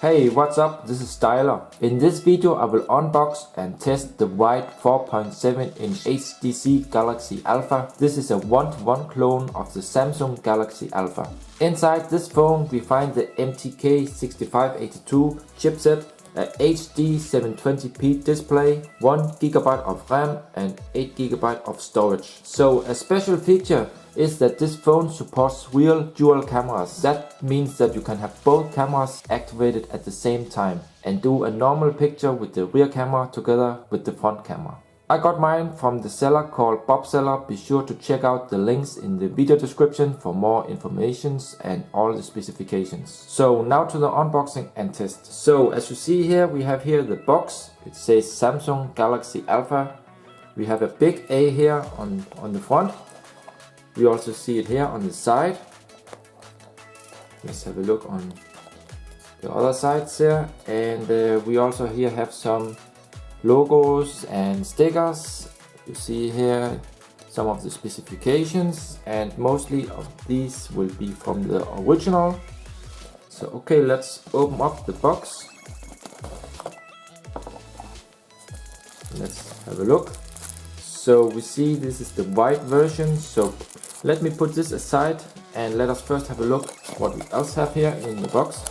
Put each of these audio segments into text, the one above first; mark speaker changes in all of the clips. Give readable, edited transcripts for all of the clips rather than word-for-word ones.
Speaker 1: Hey, what's up? This is Styler. In this video I will unbox and test the white 4.7-inch HDC Galaxy Alpha. This is a one-to-one clone of the Samsung Galaxy Alpha. Inside this phone we find the MTK6582 chipset, a HD 720p display, 1GB of RAM and 8GB of storage. So a special feature is that this phone supports real dual cameras. That means that you can have both cameras activated at the same time and do a normal picture with the rear camera together with the front camera. I got mine from the seller called Bob Seller. Be sure to check out the links in the video description for more information and all the specifications. So now to the unboxing and test. So as you see here, we have here the box. It says Samsung Galaxy Alpha. We have a big A here on the front. We also see it here on the side. Let's have a look on the other sides here. And we also here have some logos and stickers. You see here some of the specifications, and mostly of these will be from the original. So okay, let's open up the box. Let's have a look. So we see this is the white version. So let me put this aside and let us first have a look what we else have here in the box.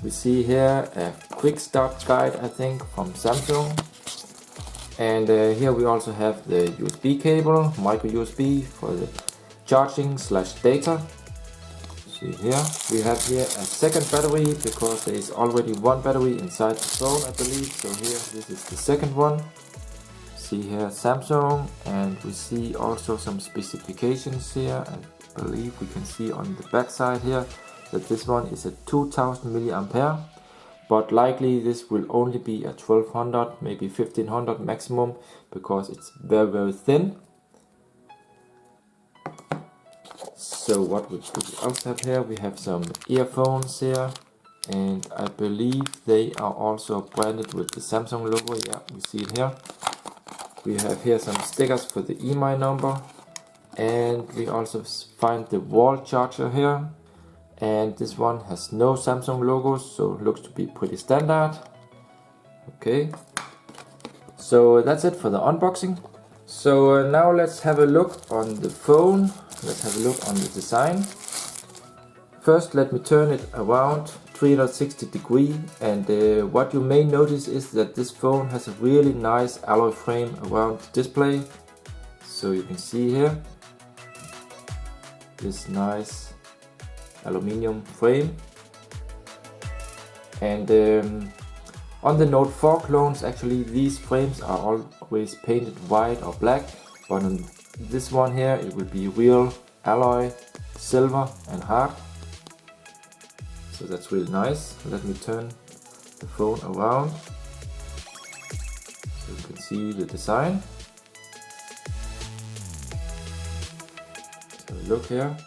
Speaker 1: We see here a quick start guide, I think, from Samsung. And here we also have the USB cable, micro USB for the charging / data. See here, we have here a second battery because there is already one battery inside the phone, I believe. So here, this is the second one. See here Samsung, and we see also some specifications here. I believe we can see on the back side here that this one is a 2000 milliampere, but likely this will only be a 1200, maybe 1500 maximum, because it's very thin. So what we also have here, we have some earphones here, and I believe they are also branded with the Samsung logo. Yeah, we see it here. We have here some stickers for the EMI number, and we also find the wall charger here, and this one has no Samsung logos, so it looks to be pretty standard. Okay, so that's it for the unboxing. So now let's have a look on the phone. Let's have a look on the design. First let me turn it around 360 degrees, and what you may notice is that this phone has a really nice alloy frame around the display. So you can see here this nice aluminium frame. And on the Note 4 clones, actually these frames are always painted white or black, but on this one here it will be real alloy, silver and hard. So that's really nice. Let me turn the phone around so you can see the design. So look here.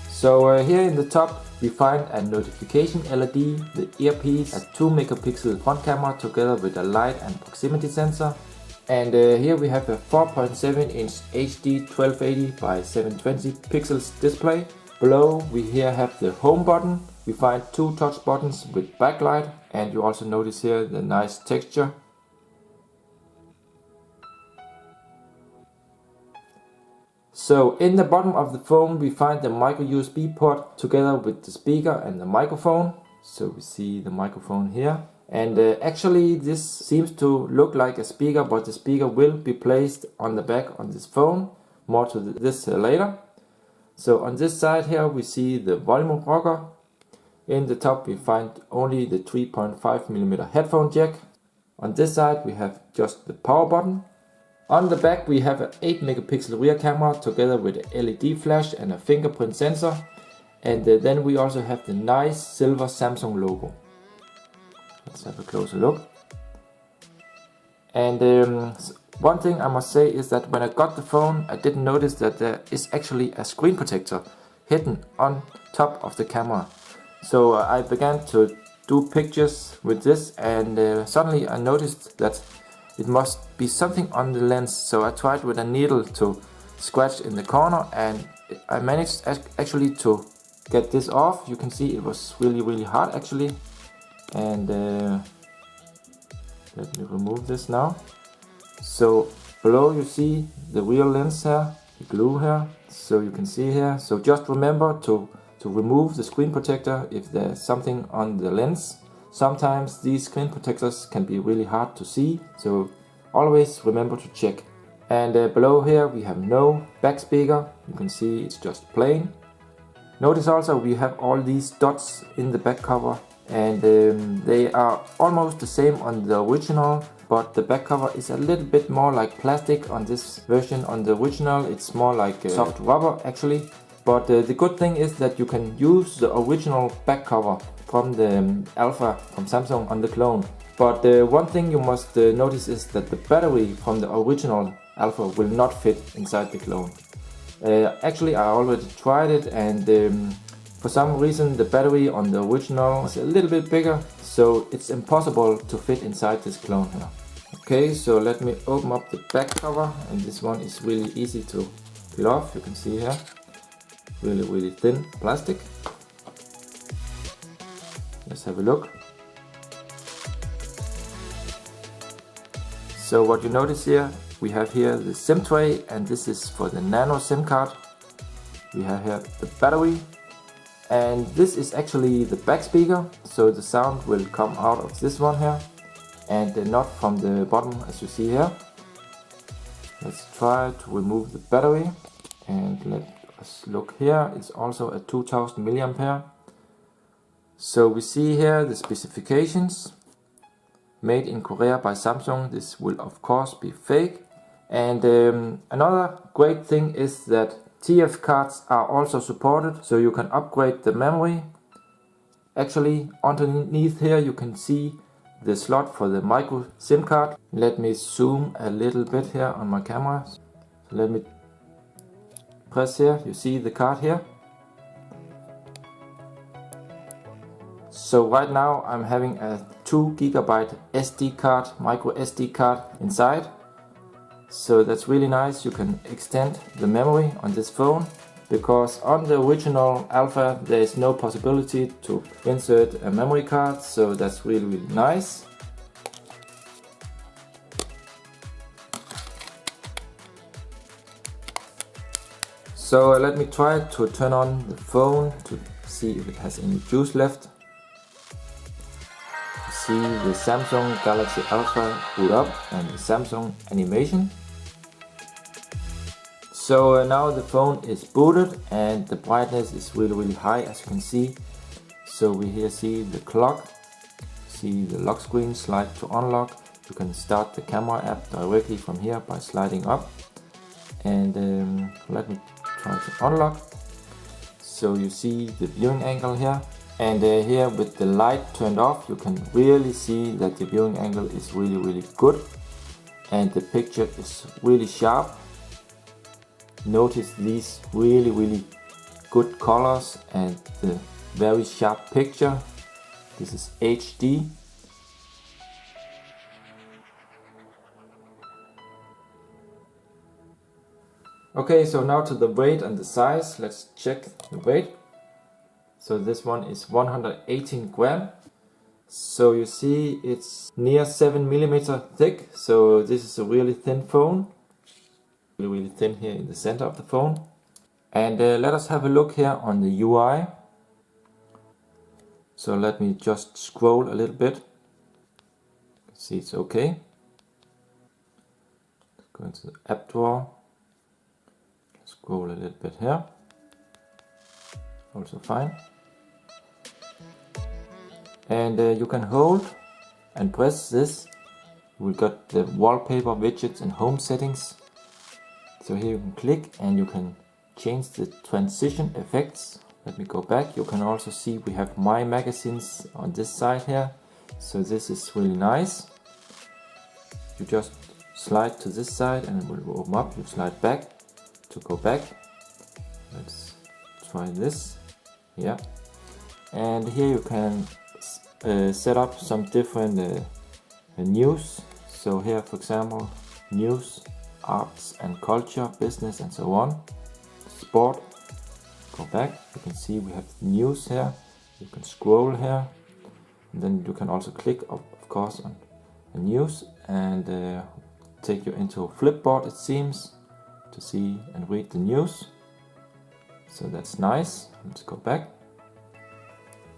Speaker 1: So here in the top we find a notification LED, the earpiece, a 2 megapixel front camera together with a light and proximity sensor. And here we have a 4.7-inch HD 1280 by 720 pixels display. Below we here have the home button. We find 2 touch buttons with backlight, and you also notice here the nice texture. So in the bottom of the phone we find the micro USB port together with the speaker and the microphone. So we see the microphone here. And actually this seems to look like a speaker, but the speaker will be placed on the back on this phone. More to this later. So on this side here we see the volume rocker. In the top we find only the 3.5mm headphone jack. On this side we have just the power button. On the back we have an 8 megapixel rear camera together with an LED flash and a fingerprint sensor. And then we also have the nice silver Samsung logo. Let's have a closer look. And one thing I must say is that when I got the phone I didn't notice that there is actually a screen protector hidden on top of the camera. So I began to do pictures with this, and suddenly I noticed that it must be something on the lens. So I tried with a needle to scratch in the corner, and I managed actually to get this off. You can see it was really hard actually. And let me remove this now. So below you see the real lens here, the glue here, so you can see here. So just remember to remove the screen protector if there's something on the lens. Sometimes these screen protectors can be really hard to see, so always remember to check. And below here we have no back speaker. You can see it's just plain. Notice also we have all these dots in the back cover, and they are almost the same on the original, but the back cover is a little bit more like plastic on this version. On the original it's more like soft rubber actually. But the good thing is that you can use the original back cover from the Alpha from Samsung on the clone. But one thing you must notice is that the battery from the original Alpha will not fit inside the clone. Actually I already tried it, and for some reason the battery on the original is a little bit bigger, so it's impossible to fit inside this clone here. Okay, so let me open up the back cover, and this one is really easy to peel off. You can see here, really thin plastic. Let's have a look. So what you notice here, we have here the SIM tray, and this is for the Nano SIM card. We have here the battery, and this is actually the back speaker, so the sound will come out of this one here and not from the bottom as you see here. Let's try to remove the battery, and let us look here. It's also a 2000 milliampere. So we see here the specifications. Made in Korea by Samsung. This will of course be fake. And another great thing is that TF cards are also supported, so you can upgrade the memory. Actually underneath here you can see the slot for the micro SIM card. Let me zoom a little bit here on my camera. So let me press here, you see the card here. So right now I'm having a 2 GB SD card, micro SD card inside. So that's really nice. You can extend the memory on this phone, because on the original Alpha there is no possibility to insert a memory card, so that's really nice. So let me try to turn on the phone to see if it has any juice left. See the Samsung Galaxy Alpha boot up and the Samsung animation. So now the phone is booted, and the brightness is really high, as you can see. So we here see the clock, see the lock screen, slide to unlock. You can start the camera app directly from here by sliding up. And let me try to unlock. So you see the viewing angle here. And here with the light turned off, you can really see that the viewing angle is really good, and the picture is really sharp. Notice these really good colors and the very sharp picture. This is HD. Okay, so now to the weight and the size. Let's check the weight. So this one is 118 gram. So you see it's near 7 millimeter thick. So this is a really thin phone. Really thin here in the center of the phone. And let us have a look here on the UI. So let me just scroll a little bit. See, it's okay. Go into the app drawer. Scroll a little bit here. Also fine. And you can hold and press this. We got the wallpaper, widgets and home settings. So here you can click and you can change the transition effects. Let me go back. You can also see we have my magazines on this side here. So this is really nice. You just slide to this side and it will open up. You slide back to go back. Let's try this. Yeah. And here you can set up some different news. So here, for example, news, arts and culture, business and so on. Sport, go back, you can see we have news here. You can scroll here, and then you can also click of course on the news and take you into a Flipboard, it seems, to see and read the news. So that's nice. Let's go back.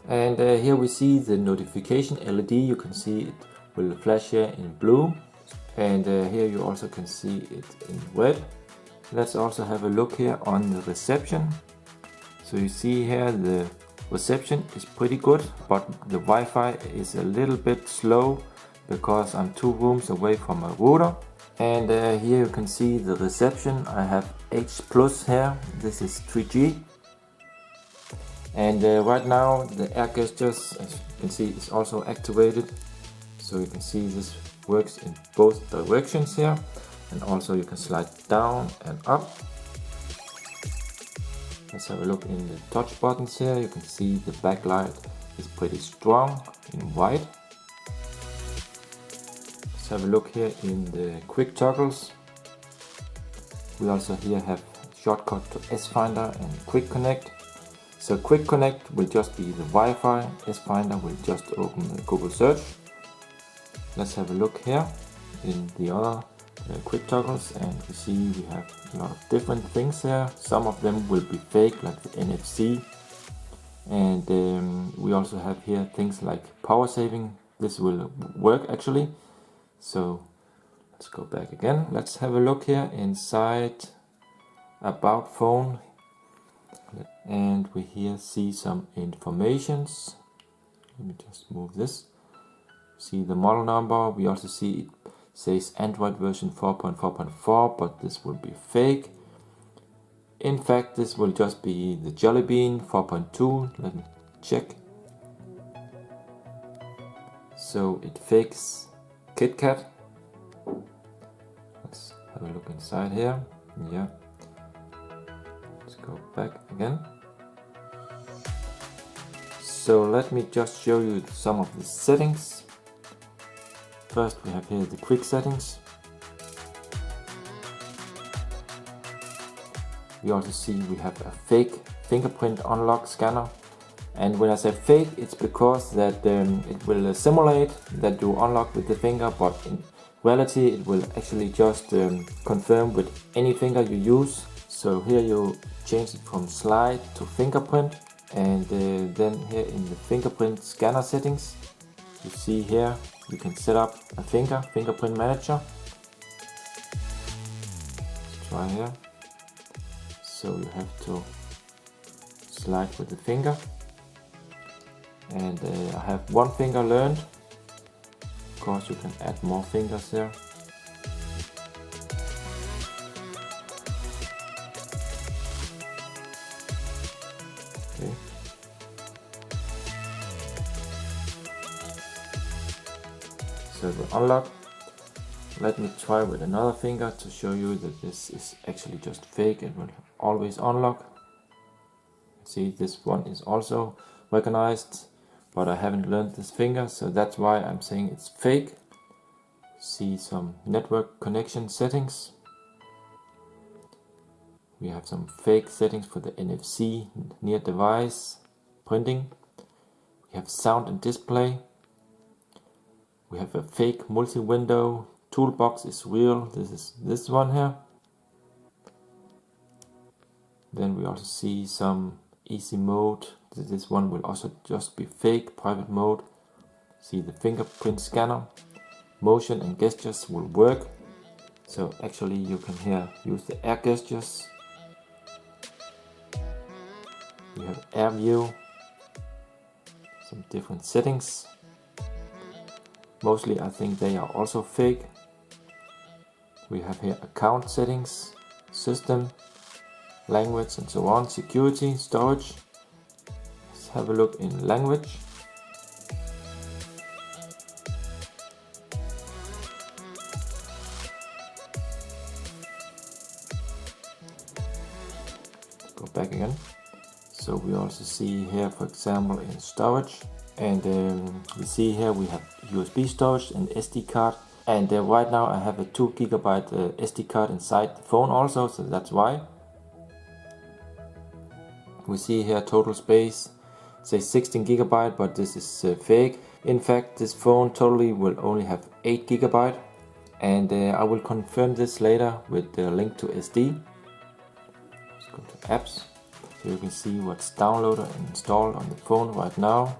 Speaker 1: And here we see the notification LED. You can see it will flash here in blue, and here you also can see it in red. Let's also have a look here on the reception. So you see here the reception is pretty good, but the Wi-Fi is a little bit slow because I'm 2 rooms away from my router. And here you can see the reception. I have H+ here. This is 3G. And right now the air gestures, as you can see, is also activated. So you can see this works in both directions here, and also you can slide down and up. Let's have a look in the touch buttons here. You can see the backlight is pretty strong in white. Let's have a look here in the quick toggles. We also here have shortcut to S-Finder and Quick Connect. So Quick Connect will just be the Wi-Fi, S-Finder will just open the Google search. Let's have a look here in the other quick toggles, and we see we have a lot of different things here. Some of them will be fake, like the NFC, and we also have here things like power saving. This will work actually. So let's go back again. Let's have a look here inside about phone, and we here see some informations. Let me just move this. See the model number. We also see it says Android version 4.4.4, but this will be fake. In fact, this will just be the Jelly Bean 4.2. Let me check. So it fakes KitKat. Let's have a look inside here. Yeah. Let's go back again. So let me just show you some of the settings. First we have here the quick settings. We also see we have a fake fingerprint unlock scanner. And when I say fake, it's because that it will simulate that you unlock with the finger, but in reality it will actually just confirm with any finger you use. So here you change it from slide to fingerprint, and then here in the fingerprint scanner settings, you see here you can set up a fingerprint manager. Let's try here. So you have to slide with the finger, and I have one finger learned. Of course you can add more fingers here. Okay. So it will unlock. Let me try with another finger to show you that this is actually just fake. It will always unlock. See, this one is also recognized, but I haven't learned this finger, so that's why I'm saying it's fake. See some network connection settings. We have some fake settings for the NFC, near device, printing. We have sound and display. We have a fake multi-window. Toolbox is real. This is this one here. Then we also see some easy mode. This one will also just be fake, private mode. See the fingerprint scanner. Motion and gestures will work. So actually you can here use the air gestures. We have air view. Some different settings. Mostly I think they are also fake. We have here account settings, system, language and so on, security, storage. Let's have a look in language. Go back again. So we also see here, for example, in storage, and we see here we have USB storage and SD card. And right now I have a 2 GB SD card inside the phone also, so that's why. We see here total space, say 16 GB, but this is fake. In fact, this phone totally will only have 8 GB, and I will confirm this later with the link to SD. Let's go to apps, so you can see what's downloaded and installed on the phone right now.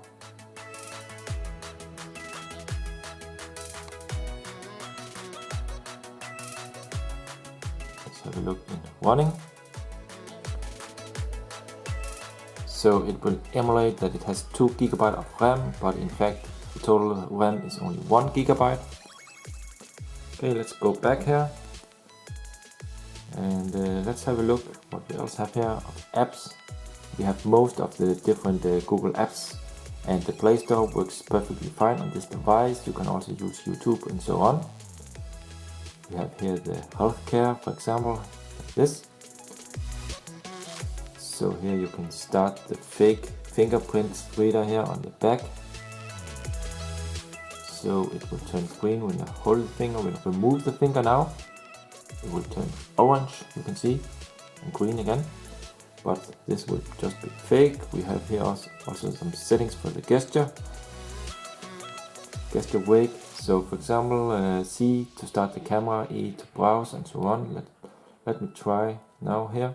Speaker 1: Let's have a look in running. So it will emulate that it has 2 GB of RAM, but in fact the total RAM is only 1 GB. Okay, let's go back here and let's have a look what we else have here of apps. We have most of the different Google apps, and the Play Store works perfectly fine on this device. You can also use YouTube and so on. We have here the healthcare, for example, like this. So here you can start the fake fingerprint reader here on the back. So it will turn green when you hold the finger. When you remove the finger now, it will turn orange, you can see, and green again. But this will just be fake. We have here also some settings for the gesture wake. So for example, C to start the camera, E to browse, and so on. Let me try now here.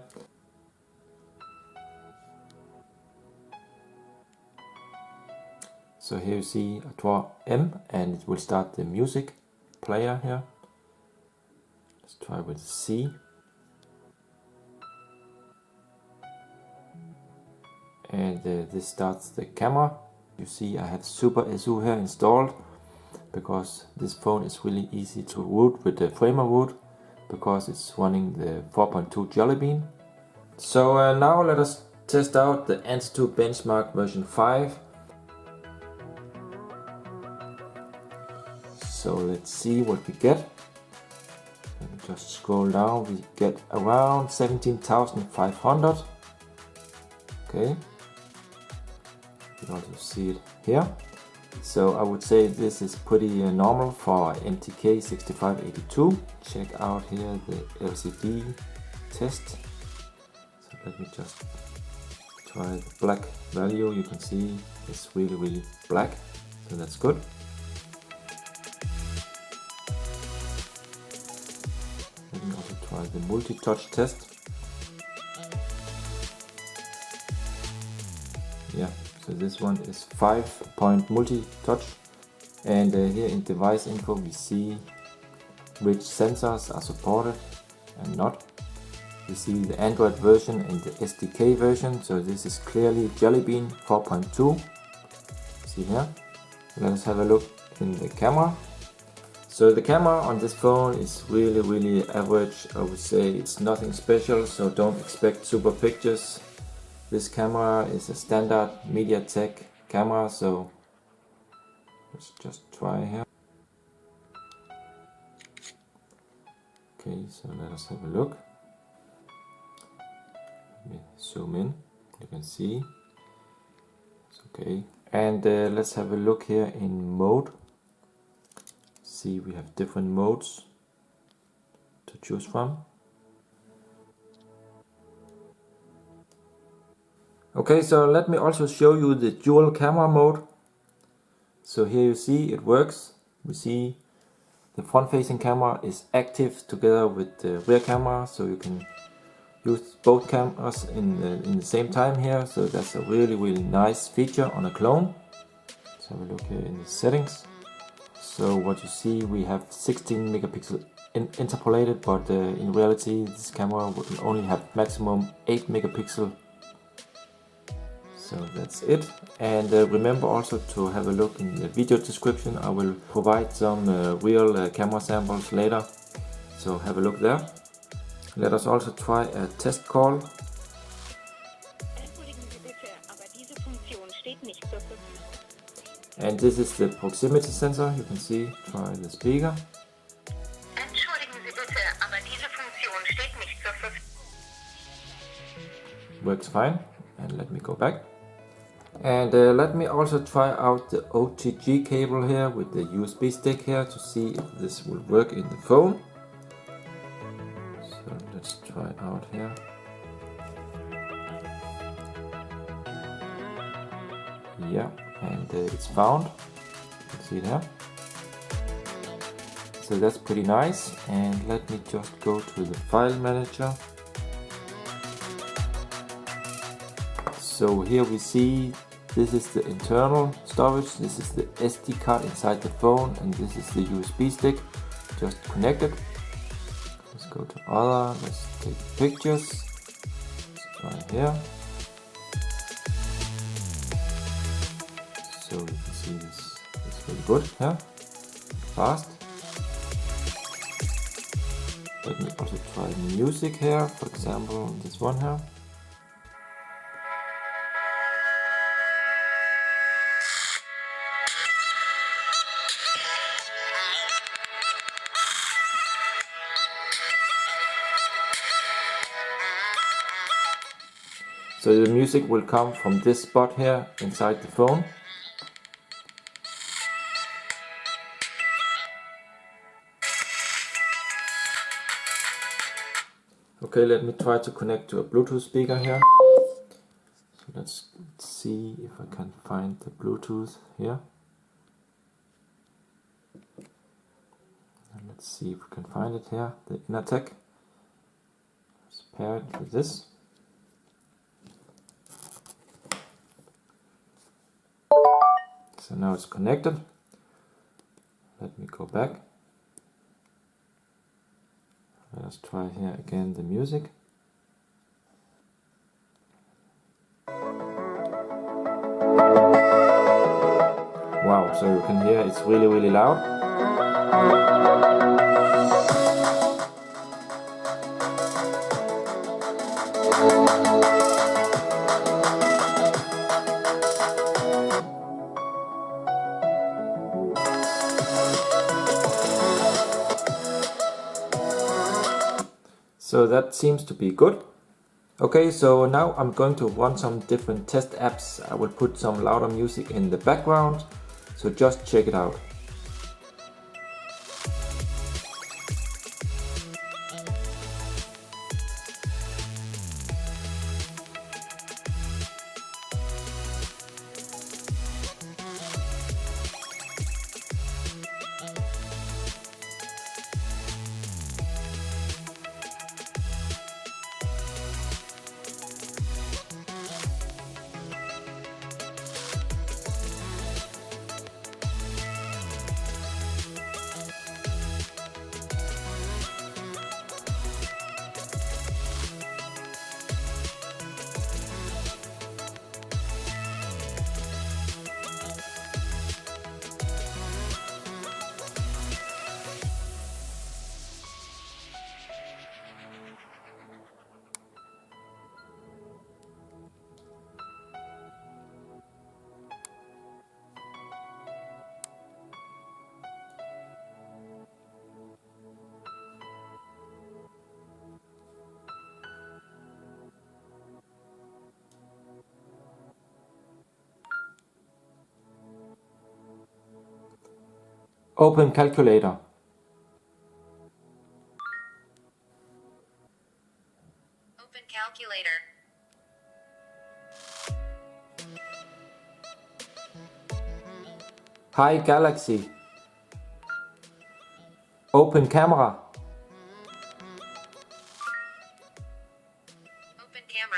Speaker 1: So here you see I draw M and it will start the music player here. Let's try with C. And this starts the camera. You see I have Super SU here installed because this phone is really easy to root with the Framer root because it's running the 4.2 Jelly Bean. So now let us test out the Antutu Benchmark version 5. So let's see what we get. Let me just scroll down. We get around 17,500. Okay. You also see it here. So I would say this is pretty normal for MTK 6582. Check out here the LCD test. So let me just try the black value. You can see it's really black. So that's good. Let me also try the multi-touch test. Yeah, so this one is 5-point multi-touch, and here in device info we see which sensors are supported and not. We see the Android version and the SDK version, so this is clearly Jelly Bean 4.2. See here. Let us have a look in the camera. So the camera on this phone is really average. I would say it's nothing special, so don't expect super pictures. This camera is a standard MediaTek camera, so let's just try here. Okay, so let us have a look. Let me zoom in. You can see it's okay. And let's have a look here in mode. See, we have different modes to choose from. Okay, so let me also show you the dual camera mode. So here you see it works. We see the front facing camera is active together with the rear camera, so you can use both cameras in the same time here. So that's a really nice feature on a clone. Let's have a look here in the settings. So what you see, we have 16 megapixel interpolated, but in reality this camera will only have maximum 8 megapixel. So that's it. And remember also to have a look in the video description. I will provide some real camera samples later, so have a look there. Let us also try a test call. And this is the proximity sensor. You can see, try the speaker. Works fine. And let me go back. And let me also try out the OTG cable here with the USB stick here to see if this will work in the phone. So let's try it out here. Yeah, and it's found. You can see it here. So that's pretty nice. And let me just go to the file manager. So here we see this is the internal storage, this is the SD card inside the phone, and this is the USB stick just connected. Let's go to other, let's take pictures. Let's try here. So you can see this is really good, yeah? Fast. Let me also try music here, for example this one here. So the music will come from this spot here inside the phone. Okay, let me try to connect to a Bluetooth speaker here. So let's see if I can find the Bluetooth here. And let's see if we can find it here, the inner tech. Let's pair it with this. So now it's connected. Let me go back. Let's try here again the music. Wow, so you can hear it's really loud. So that seems to be good. Okay, so now I'm going to run some different test apps. I will put some louder music in the background, so just check it out. Open calculator.
Speaker 2: Open calculator.
Speaker 1: Hi Galaxy. Open camera.
Speaker 2: Open camera.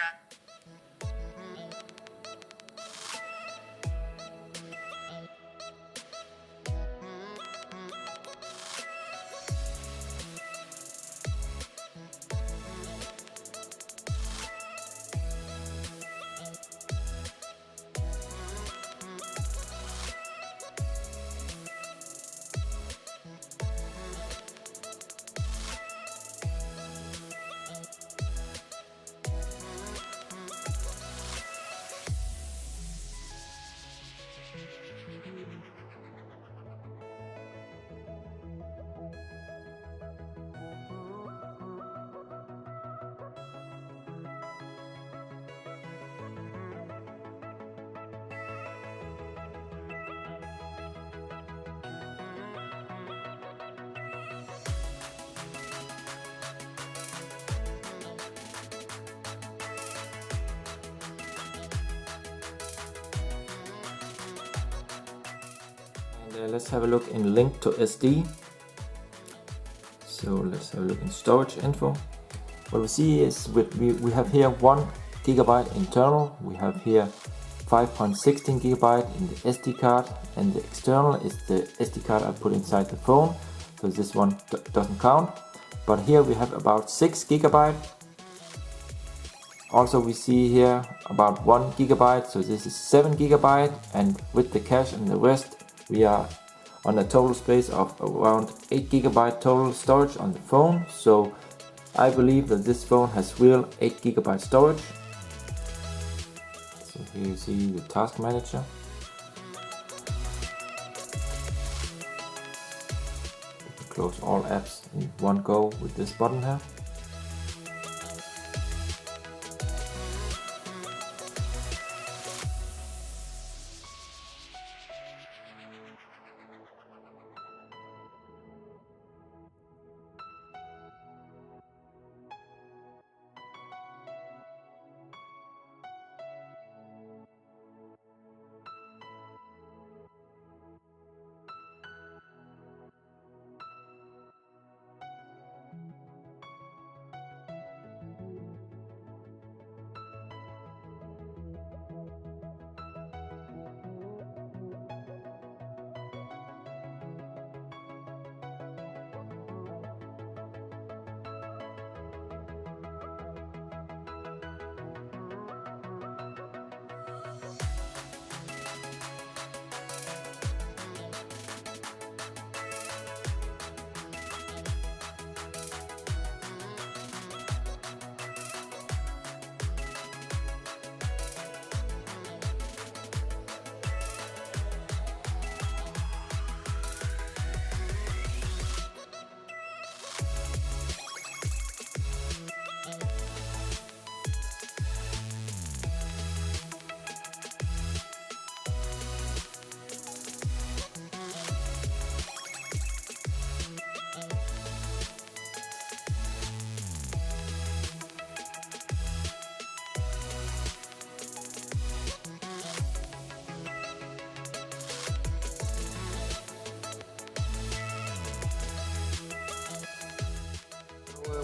Speaker 1: Let's have a look in link to SD. So let's have a look in storage info. What we see is we have here 1 GB internal, we have here 5.16 GB in the SD card, and the external is the SD card I put inside the phone, so this one doesn't count. But here we have about 6 GB. Also we see here about 1 GB, so this is 7 GB, and with the cache and the rest we are on a total space of around 8 GB total storage on the phone. So I believe that this phone has real 8 GB storage. So here you see the task manager. You can close all apps in one go with this button here.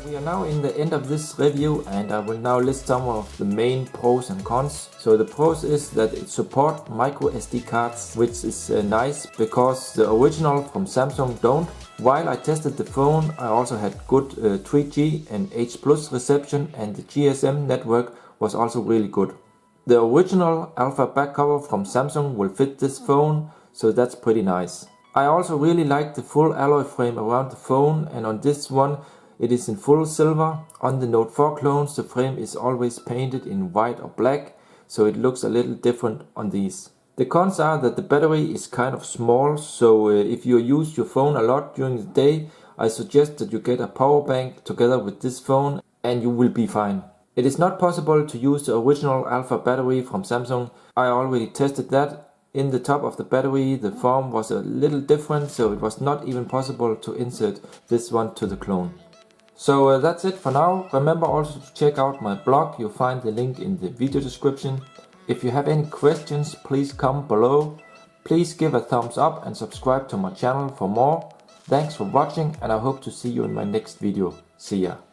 Speaker 1: We are now in the end of this review, and I will now list some of the main pros and cons. So the pros is that it supports micro SD cards, which is nice because the original from Samsung don't. While I tested the phone, I also had good 3G and H+ reception, and the GSM network was also really good. The original alpha back cover from Samsung will fit this phone, so that's pretty nice. I also really like the full alloy frame around the phone, and on this one it is in full silver. On the Note 4 clones the frame is always painted in white or black, so it looks a little different on these. The cons are that the battery is kind of small, so if you use your phone a lot during the day, I suggest that you get a power bank together with this phone and you will be fine. It is not possible to use the original alpha battery from Samsung. I already tested that. In the top of the battery the form was a little different, so it was not even possible to insert this one to the clone. So that's it for now. Remember also to check out my blog, you'll find the link in the video description. If you have any questions, please comment below. Please give a thumbs up and subscribe to my channel for more. Thanks for watching, and I hope to see you in my next video. See ya.